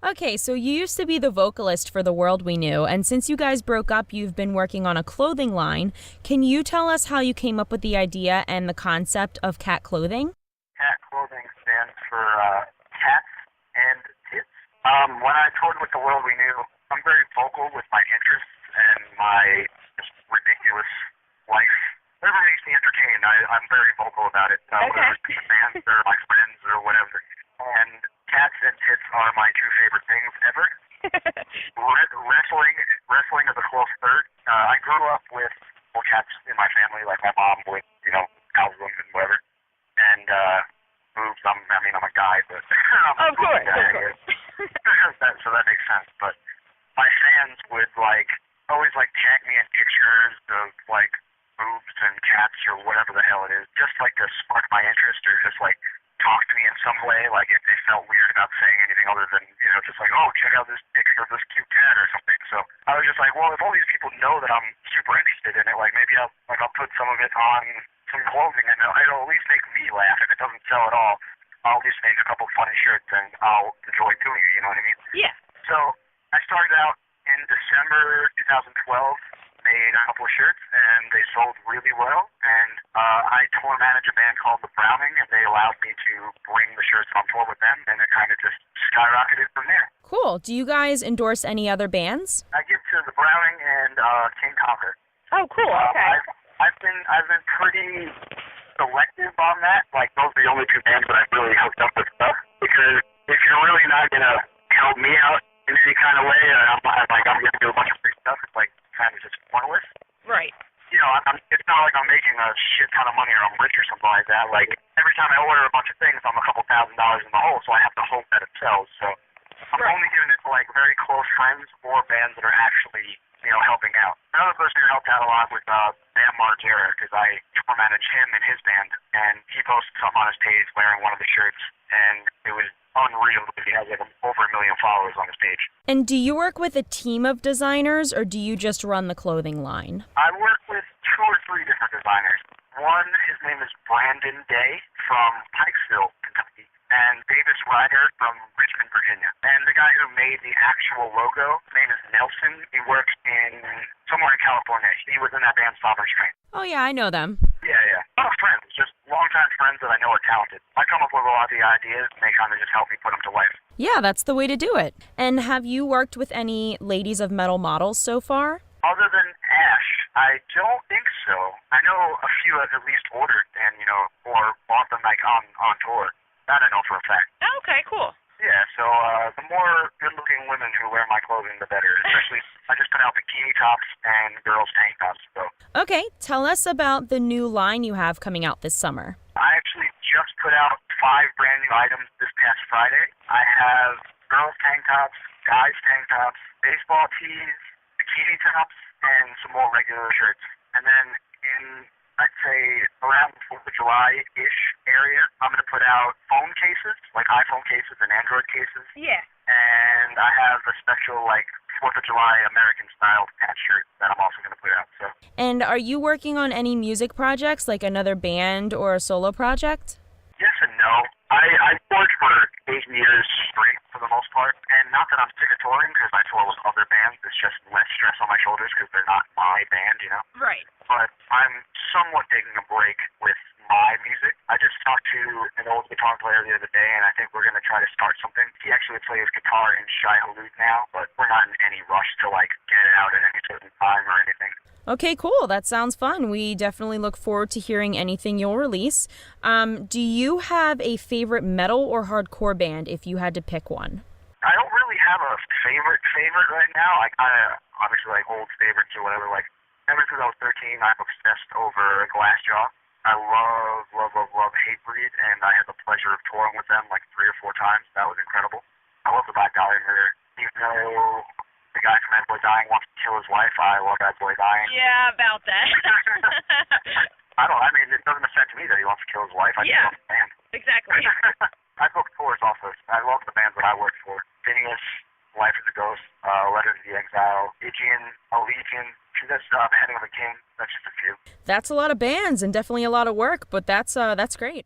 Okay, so you used to be the vocalist for The World We Knew, and since you guys broke up, you've been working on a clothing line. Can you tell us how you came up with the idea and the concept of cat clothing? C.A.T clothing stands for cats and tits. When I toured with The World We Knew, I'm very vocal with my interests and my just ridiculous life. Whatever makes me entertained, I'm very vocal about it. Whether it's the fans or my friends or whatever. And cats and tits are my two favorite things ever. Wrestling is a close third. I grew up with cats in my family, like my mom would, house them and whatever. And boobs. I'm a guy, but I'm a Of course, guy, of I course. guess. So that makes sense. But my fans would always tag me in pictures of boobs and cats or whatever the hell it is, just to spark my interest or just talk to me in some way, if they felt weird about saying anything other than, oh, check out this picture of this cute cat or something. So I was just well, if all these people know that I'm super interested in it, maybe I'll put some of it on some clothing and it'll at least make me laugh. If it doesn't sell at all, I'll at least make a couple funny shirts and I'll enjoy doing it, you know what I mean? Yeah. So I started out in December 2012, made a couple of shirts, and they sold really well. And I tour manage a band called The Browning, and they allowed me to bring the shirts on tour with them, and it kind of just skyrocketed from there. Cool. Do you guys endorse any other bands? I give to The Browning and King Conquer. Oh, cool. Okay. I've been pretty selective on that. Those are the only two bands that I've really hooked up with stuff. Because if you're really not gonna help me out in any kind of way, I'm gonna do a bunch of free stuff. It's kind of just pointless. Right. It's not like I'm making a shit ton of money or I'm rich or something like that. Every time I order a bunch of things, I'm a couple $1,000s in the hole, so I have to hope that it sells. So I'm only giving it to very close friends or bands that are actually helping out. Another person who helped out a lot was Bam Margera, because I tour manage him and his band, and he posted something on his page wearing one of the shirts, and it was unreal because he has over 1 million followers on his page. And do you work with a team of designers, or do you just run the clothing line? I work with 2 or 3 different designers. One, his name is Brandon Day from Pikesville, Kentucky, and Davis Ryder from Richmond, Virginia. And the guy who made the actual logo, his name is Nelson. He works somewhere in California. He was in that band Sovereign Strength. Oh, yeah, I know them. Yeah. A lot of friends, just longtime friends that I know are talented. I come up with a lot of the ideas, and they kind of just help me put them to life. Yeah, that's the way to do it. And have you worked with any ladies of metal models so far? Other than Ash, I don't think so. I know a few have at least ordered and, or bought them on tour. That I know for a fact. Okay, cool. Yeah, so the more good-looking women who wear my clothing, the better. Especially, I just put out bikini tops and girls' tank tops. So Okay, tell us about the new line you have coming out this summer. I actually just put out 5 brand new items this past Friday. I have girls' tank tops, guys' tank tops, baseball tees, bikini tops, and some more regular shirts. And then in, I'd say, around the 4th of July-ish area, I'm going to put out phone cases, like iPhone cases and Android cases. Yeah. And I have a special, 4th of July American-style patch shirt that I'm also going to put out. So. And are you working on any music projects, like another band or a solo project? Yes and no. I toured for 8 years straight for the most part, and not that I'm sick of touring because I tour with other bands. It's just less stress on my shoulders because they're not my band, Right. But I'm somewhat taking a break with my music. I just talked to an old guitar player the other day, and I think we're going to try to start something. He actually plays guitar in Shy Halute now, but we're not in any rush to get it out at any certain time or anything. Okay, cool. That sounds fun. We definitely look forward to hearing anything you'll release. Do you have a favorite metal or hardcore band if you had to pick one? I don't really have a favorite right now. I kind of obviously old favorites or whatever. Ever since I was 13, I'm obsessed over Glassjaw. I love Hatebreed, and I had the pleasure of touring with them 3 or 4 times. That was incredible. I love the Black Dahlia Murder. Even though the guy from Bad Boy Dying wants to kill his wife, I love Bad Boy Dying. Yeah, about that. It doesn't affect me that he wants to kill his wife. I just love the band. Exactly. I book tours also. I love the bands that I work for. Phineas, Life is a Ghost, Letter to the Exile, Aegean, Allegiant, Heading of a King. That's just a few. That's a lot of bands and definitely a lot of work, but that's great.